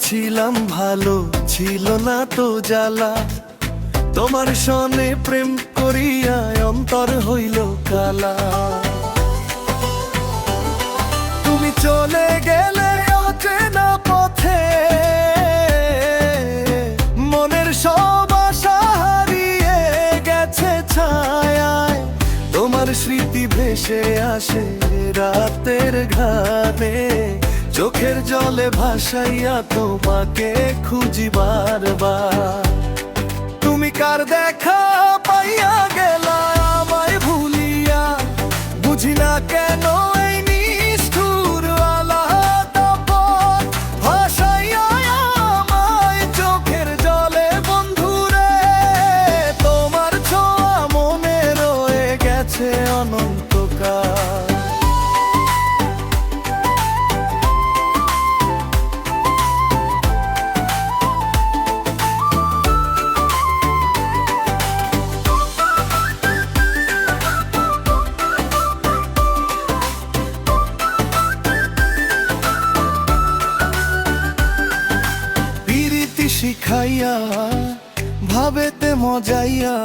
ছিলাম ভালো, ছিল না তো জ্বালা। তোমার সনে প্রেম করিয়া অন্তর হইল কালা। তুমি চলে গেলে অচেনা পথে, মনের সব আশা হারিয়ে গেছে ছায়ায়। তোমার স্মৃতি ভেসে আসে রাতের ঘাটে, চোখের জলে ভাসাইয়া তোমাকে খুঁজি বারবার। তুমি কার দেখা পাইয়া গেলা আমায় ভুলিয়া, বুঝি না কেন এই নিষ্ঠুর আলাদা পথ ভাসাইয়া আমায় চোখের জলে বন্ধুরে। তোমার ছোঁয়া মনে রয়ে গেছে অনন্তকাল। শিখাইয়া ভাবেতে মজাইয়া,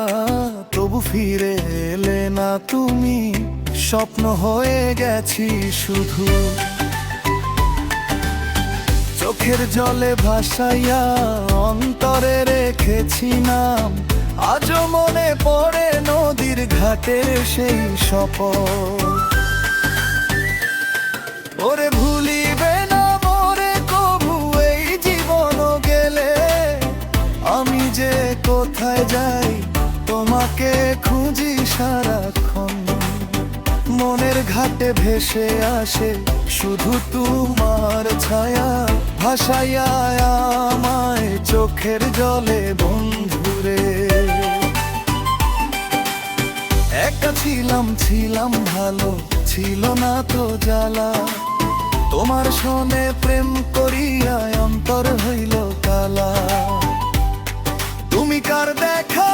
তবু ফিরে এলে না তুমি। স্বপ্ন হয়ে গেছি শুধু, চোখের জলে ভাসাইয়া অন্তরে রেখেছি নাম। আজও মনে পড়ে নদীর ঘাটের সেই শপথ। ওরে ভুলিবে না আমি যে কোথায় যাই, তোমাকে খুঁজি সারাক্ষণ। মনের ঘাটে ভেসে আসে শুধু তোমার ছায়া, ভাসাইয়া আমায় চোখের জলে বন্ধুরে। একা ছিলাম ভালো, ছিল না তো জ্বালা। তোমার সনে প্রেম করিয়া অন্তর হইল কালা। তুমি কার দেখা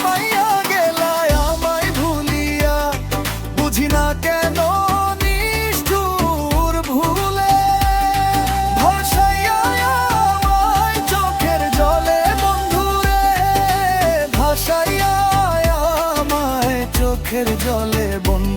পাইয়া গেলা আমায় ভুলিয়া, বুঝি না কেন নিষ্ঠুর ভুলে ভাসাইয়া আমায় চোখের জলে বন্ধুরে। ভাসাইয়া আমায় চোখের জলে বন্ধু।